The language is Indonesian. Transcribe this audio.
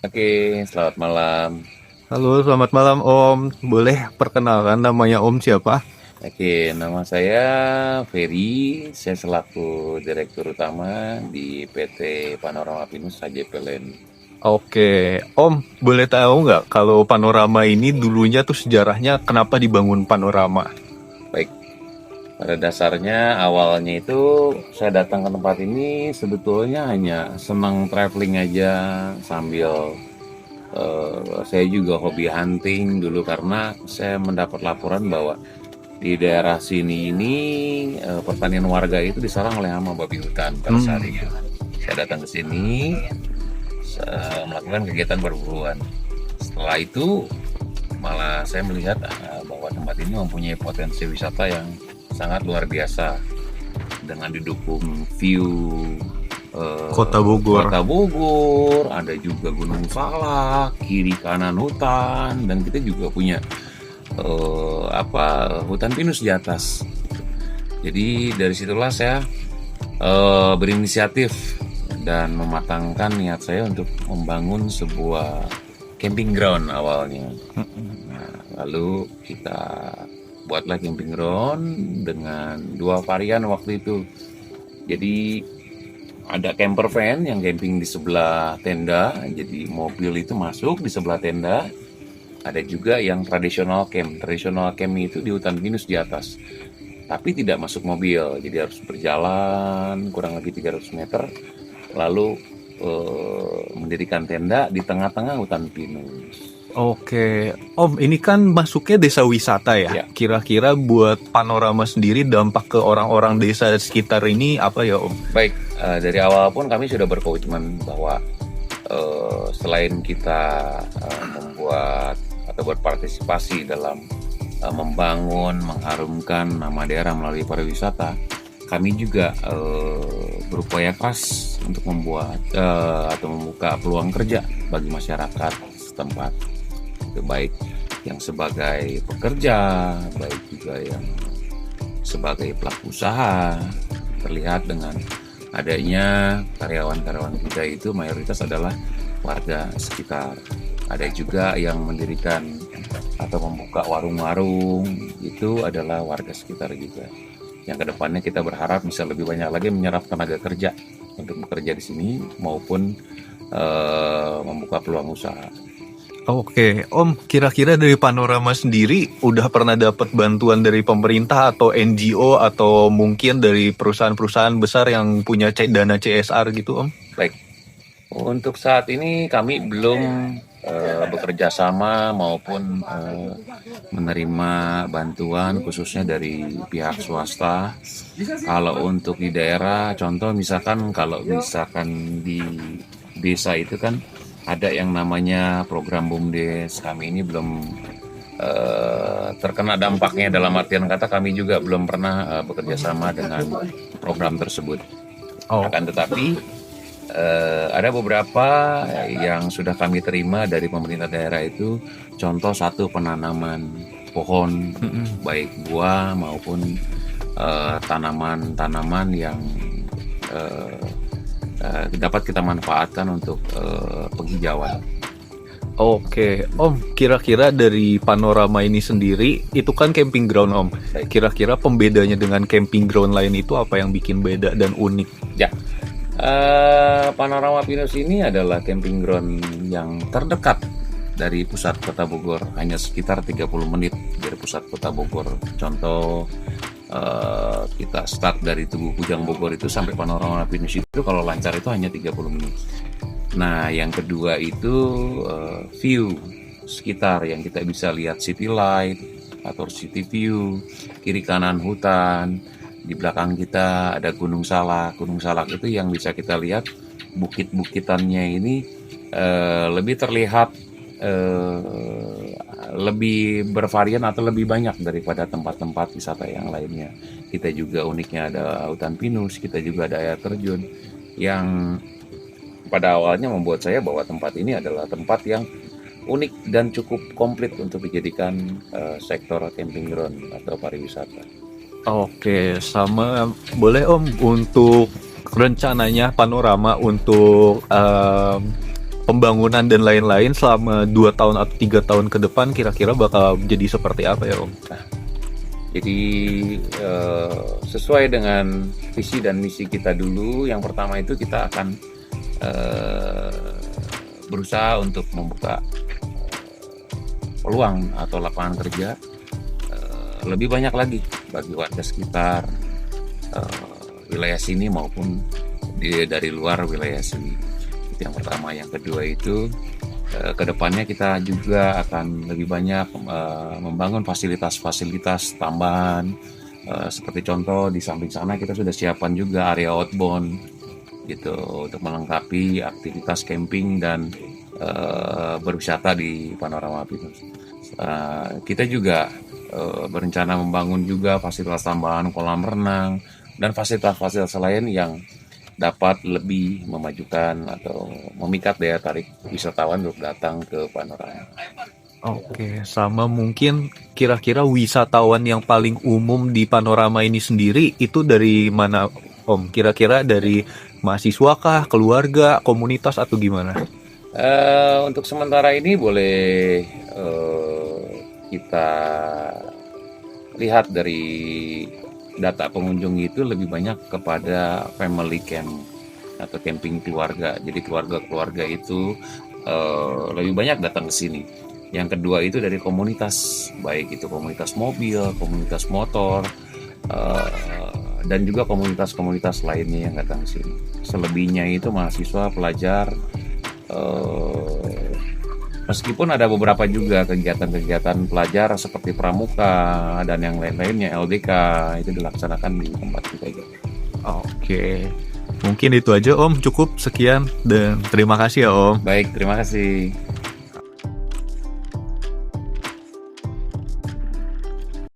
Oke, selamat malam. Halo, selamat malam Om. Boleh perkenalkan namanya Om siapa? Oke, nama saya Ferry. Saya selaku Direktur Utama di PT Panorama Pinus HJP Land. Oke, Om, boleh tahu nggak kalau Panorama ini dulunya tuh sejarahnya kenapa dibangun Panorama? Baik, pada dasarnya awalnya itu saya datang ke tempat ini sebetulnya hanya senang traveling aja sambil saya juga hobi hunting dulu karena saya mendapat laporan bahwa di daerah sini ini pertanian warga itu diserang oleh hama babi hutan pada saat itu. Saya datang ke sini melakukan kegiatan perburuan. Setelah itu malah saya melihat bahwa tempat ini mempunyai potensi wisata yang sangat luar biasa dengan didukung view Kota Bogor. Kota Bogor, ada juga Gunung Salak, kiri kanan hutan, dan kita juga punya hutan pinus di atas. Jadi dari situlah saya berinisiatif dan mematangkan niat saya untuk membangun sebuah camping ground awalnya. Nah, lalu kita buatlah camping ground dengan dua varian waktu itu. Jadi ada camper van yang camping di sebelah tenda, jadi mobil itu masuk di sebelah tenda. Ada juga yang tradisional camp. Tradisional camp itu di hutan pinus di atas, tapi tidak masuk mobil, jadi harus berjalan kurang lebih 300 meter, lalu mendirikan tenda di tengah-tengah hutan pinus. Oke, Om, ini kan masuknya desa wisata ya. Ya, Kira-kira buat Panorama sendiri dampak ke orang-orang desa sekitar ini apa ya Om? baik. Dari awal pun kami sudah berkomitmen bahwa selain kita membuat atau berpartisipasi dalam membangun, mengharumkan nama daerah melalui pariwisata, kami juga berupaya keras untuk membuat atau membuka peluang kerja bagi masyarakat setempat. Itu baik yang sebagai pekerja, baik juga yang sebagai pelaku usaha. Terlihat dengan adanya karyawan-karyawan kita itu mayoritas adalah warga sekitar. Ada juga yang mendirikan atau membuka warung-warung, itu adalah warga sekitar juga. Yang kedepannya kita berharap bisa lebih banyak lagi menyerap tenaga kerja untuk bekerja di sini maupun membuka peluang usaha. Oke, Om, kira-kira dari Panorama sendiri udah pernah dapat bantuan dari pemerintah atau NGO atau mungkin dari perusahaan-perusahaan besar yang punya dana CSR gitu, Om? Baik, untuk saat ini kami belum bekerja sama maupun menerima bantuan khususnya dari pihak swasta. Kalau untuk di daerah, contoh kalau misalkan di desa itu kan ada yang namanya program BUMDes. Kami ini belum terkena dampaknya, dalam artian kata kami juga belum pernah bekerja sama dengan program tersebut. Oh, Akan tetapi ada beberapa yang sudah kami terima dari pemerintah daerah itu, contoh satu penanaman pohon, baik buah maupun tanaman-tanaman yang dapat kita manfaatkan untuk penghijauan. oke, Om, kira-kira dari Panorama ini sendiri, itu kan camping ground, Om. Baik. Kira-kira pembedanya dengan camping ground lain itu apa yang bikin beda dan unik? Ya, Panorama Pinus ini adalah camping ground yang terdekat dari pusat kota Bogor, hanya sekitar 30 menit dari pusat kota Bogor. Contoh, kita start dari Tugu Kujang Bogor itu sampai Panorama Pinus itu kalau lancar itu hanya 30 menit. Nah, yang kedua itu view sekitar yang kita bisa lihat city light atau city view, kiri kanan hutan, di belakang kita ada Gunung Salak. Gunung Salak itu yang bisa kita lihat bukit-bukitannya ini lebih terlihat lebih bervarian atau lebih banyak daripada tempat-tempat wisata yang lainnya. Kita juga uniknya ada hutan pinus, kita juga ada air terjun yang pada awalnya membuat saya bahwa tempat ini adalah tempat yang unik dan cukup komplit untuk dijadikan sektor camping ground atau pariwisata. Oke, sama boleh Om untuk rencananya Panorama untuk pembangunan dan lain-lain selama 2 tahun atau 3 tahun ke depan kira-kira bakal jadi seperti apa ya Om? Jadi sesuai dengan visi dan misi kita dulu, yang pertama itu kita akan berusaha untuk membuka peluang atau lapangan kerja lebih banyak lagi bagi warga sekitar wilayah sini maupun dari luar wilayah sini. Itu yang pertama. Yang kedua itu kedepannya kita juga akan lebih banyak membangun fasilitas-fasilitas tambahan, seperti contoh di samping sana kita sudah siapkan juga area outbound gitu untuk melengkapi aktivitas camping dan berwisata di Panorama Pinus. Kita juga berencana membangun juga fasilitas tambahan kolam renang dan fasilitas-fasilitas lain yang dapat lebih memajukan atau memikat daya tarik wisatawan untuk datang ke Panorama. Oke, sama mungkin kira-kira wisatawan yang paling umum di Panorama ini sendiri itu dari mana Om? Kira-kira dari mahasiswa kah, keluarga, komunitas atau gimana? Untuk sementara ini boleh kita lihat dari data pengunjung itu lebih banyak kepada family camp atau camping keluarga. Jadi keluarga-keluarga itu lebih banyak datang ke sini. Yang kedua itu dari komunitas, baik itu komunitas mobil, komunitas motor, dan juga komunitas-komunitas lainnya yang datang ke sini. Selebihnya itu mahasiswa, pelajar, meskipun ada beberapa juga kegiatan-kegiatan pelajar seperti pramuka dan yang lain-lainnya, LDK itu dilaksanakan di tempat kita juga. Oke, mungkin itu aja Om, cukup sekian dan terima kasih ya Om. Baik, terima kasih.